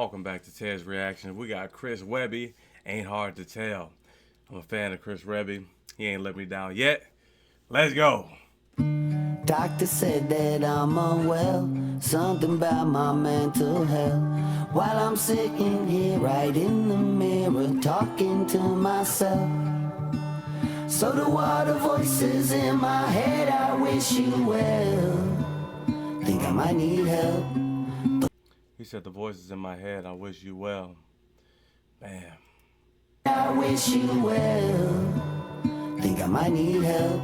welcome back to Ted's Reaction. We got Chris Webby, Ain't Hard to Tell. I'm a fan of Chris Webby. He ain't let me down yet. Let's go. Doctor said that I'm unwell, something about my mental health. While I'm sitting here right in the mirror talking to myself. So the water voices in my head, I wish you well. Think I might need help. He said the voices in my head, I wish you well. Bam. I wish you well. Think I might need help,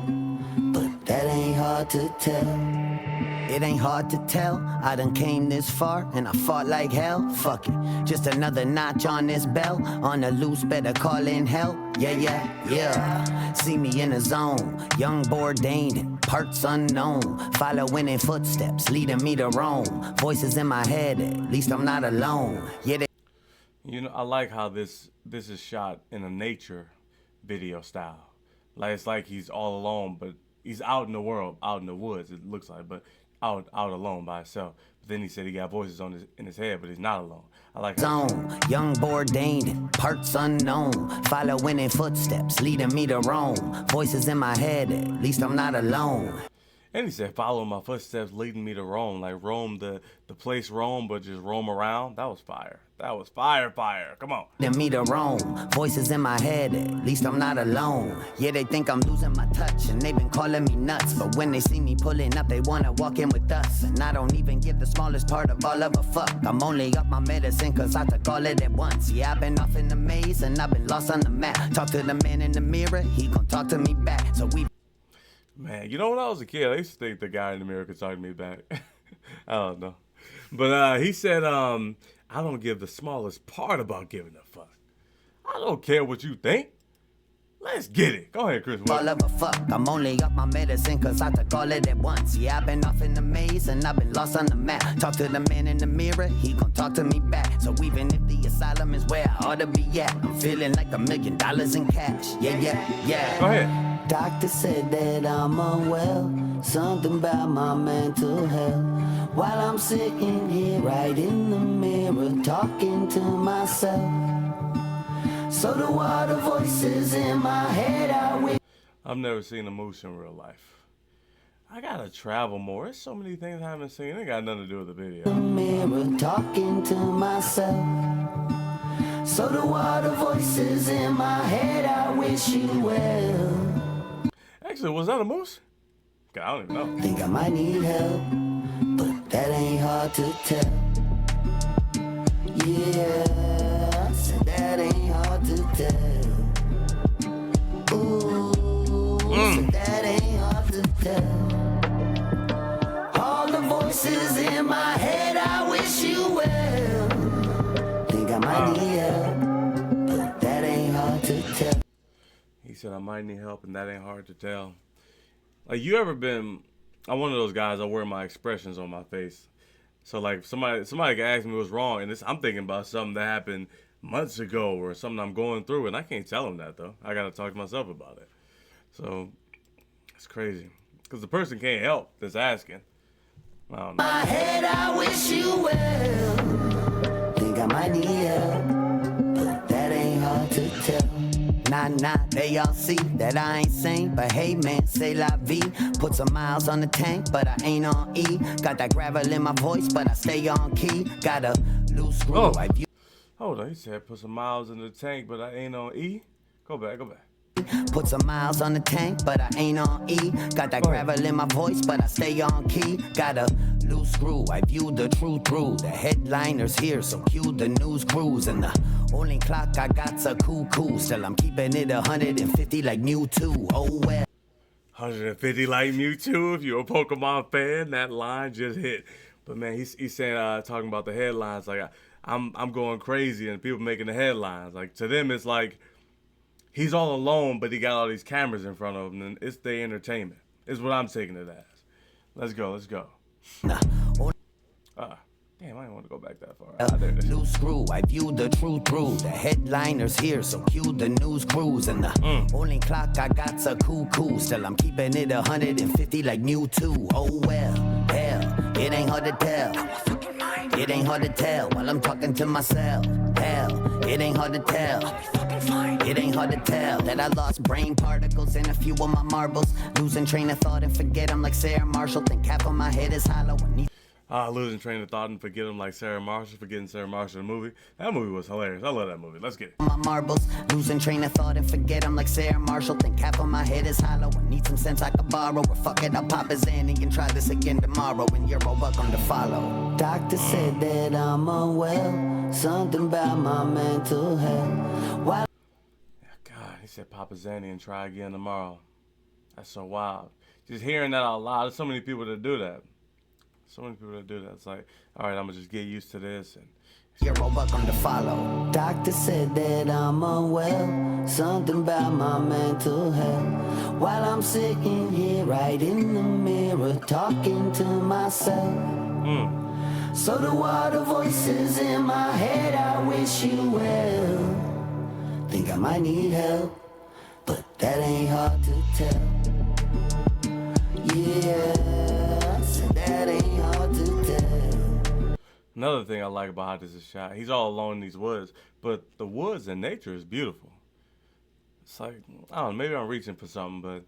but that ain't hard to tell. It ain't hard to tell, I done came this far and I fought like hell. Fuck it, just another notch on this bell. On the loose, better call in help. Yeah. See me in a zone, young, bourdained, parts unknown. Following in footsteps, leading me to Rome. Voices in my head, at least I'm not alone. Yeah, You know, I like how this is shot in a nature video style. Like it's like he's all alone, but he's out in the world, out in the woods, it looks like, but out alone by himself. But then he said he got voices in his head, but he's not alone. I like how zone, young, bourdained, parts unknown. Following in footsteps, leading me to Rome. Voices in my head, at least I'm not alone. And he said, follow my footsteps, leading me to Rome. Like Rome, the place Rome, but just roam around. That was fire. That was fire. Come on. Leading me to Rome. Voices in my head, at least I'm not alone. Yeah, they think I'm losing my touch, and they've been calling me nuts. But when they see me pulling up, they wanna walk in with us. And I don't even give the smallest part of all of a fuck. I'm only up my medicine, cause I took all of it at once. Yeah, I've been off in the maze, and I've been lost on the map. Talk to the man in the mirror, he gon' talk to me back. So we... Man, you know, when I was a kid, I used to think the guy in the mirror could talk to me back. I don't know. But he said, I don't give the smallest part about giving a fuck. I don't care what you think. Let's get it. Go ahead, Chris. All of a fuck. I'm only up my medicine cause I took all of it at once. Yeah, I've been off in the maze and I've been lost on the map. Talk to the man in the mirror, he gon' talk to me back. So even if the asylum is where I ought to be at, I'm feeling like $1 million in cash. Yeah. Go ahead. Doctor said that I'm unwell, something about my mental health. While I'm sitting here right in the mirror talking to myself. So the water voices in my head, I wish. I've never seen a moose in real life. I gotta travel more. There's so many things I haven't seen. It got nothing to do with the video. The mirror talking to myself. So the water voices in my head, I wish you well. Actually, was that a moose? I don't even know. Think I might need help, but that ain't hard to tell. Yeah, I said that ain't hard to tell. Ooh, said that ain't hard to tell. All the voices in my head, I wish you well. Think I might need help, but that ain't hard to tell. He said, I might need help, and that ain't hard to tell. Like, you ever been... I'm one of those guys, I wear my expressions on my face. So, like, somebody can ask me what's wrong, and I'm thinking about something that happened months ago or something I'm going through, and I can't tell them that, though. I got to talk to myself about it. So, it's crazy. Because the person can't help that's asking. I don't know. My head, I wish you well. Think I might need help, but that ain't hard to tell. Nah, they all see that I ain't sane. But hey man, say la vie. Put some miles on the tank, but I ain't on E. Got that gravel in my voice, but I stay on key. Got a loose screw. Oh. Hold on, he said put some miles in the tank, but I ain't on E. Go back. Put some miles on the tank, but I ain't on E. Got that gravel in my voice, but I stay on key. Got a loose screw, I view the truth through. The headliner's here, so cue the news crews. And the only clock I got's a cuckoo. Still I'm keeping it 150 like Mewtwo. Oh well. 150 like Mewtwo. If you're a Pokemon fan, that line just hit. But man, he's saying talking about the headlines, like I'm going crazy and people making the headlines. Like to them it's like he's all alone, but he got all these cameras in front of him, and it's their entertainment. Is what I'm taking it as. Let's go. Damn, I didn't want to go back that far. Loose screw, I view the truth through. The headliner's here, so cue the news crews. And the only clock I got's a cuckoo. Still I'm keeping it 150 like Mewtwo. Oh well, hell, it ain't hard to tell. It ain't hard to tell while I'm talking to myself. Hell, it ain't hard to tell. It ain't hard to tell that I lost brain particles in a few of my marbles. Losing train of thought and forget I'm like Sarah Marshall. Think half of my head is hollow. Losing train of thought and forget him like Sarah Marshall, forgetting Sarah Marshall in the movie. That movie was hilarious. I love that movie. Let's get it. My marbles, losing train of thought and forget I'm like Sarah Marshall. Think half of my head is hollow. I need some sense I could borrow. Or fuck it, I'll pop a Xanny and try this again tomorrow. And you're all welcome to follow. Doctor said that I'm unwell. Something about my mental health. While God, he said Papa Zanny and try again tomorrow. That's so wild. Just hearing that out loud. There's so many people that do that. So many people that do that. It's like, all right, I'm gonna just get used to this. And you're all welcome to follow. Doctor said that I'm unwell. Something about my mental health. While I'm sitting here right in the mirror talking to myself. So the water voices in my head, I wish you well. Think I might need help, but that ain't hard to tell. Yeah, so that ain't hard to tell. another thing I like about how this is shot, he's all alone in these woods, but the woods and nature is beautiful. It's like, I don't know, maybe I'm reaching for something, but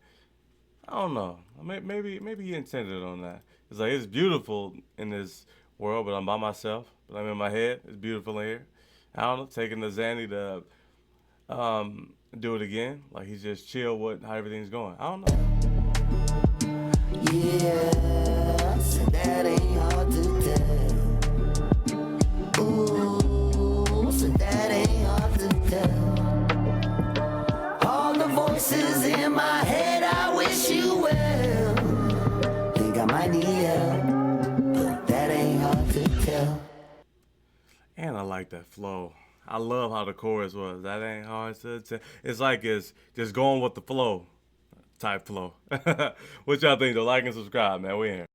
I don't know. Maybe he intended on that. It's like, it's beautiful in this world, but I'm by myself, but I'm in my head. It's beautiful in here. I don't know, taking the Xanny to do it again. Like, he's just chill with how everything's going. I don't know. Yeah, so that ain't hard to tell. Ooh, so that ain't hard to tell. All the voices in my head, I wish you well. Think I might need help, but that ain't hard to tell. And I like that flow. I love how the chorus was. That ain't hard to tell. It's like it's just going with the flow type flow. What y'all think though? Like and subscribe, man. We in here.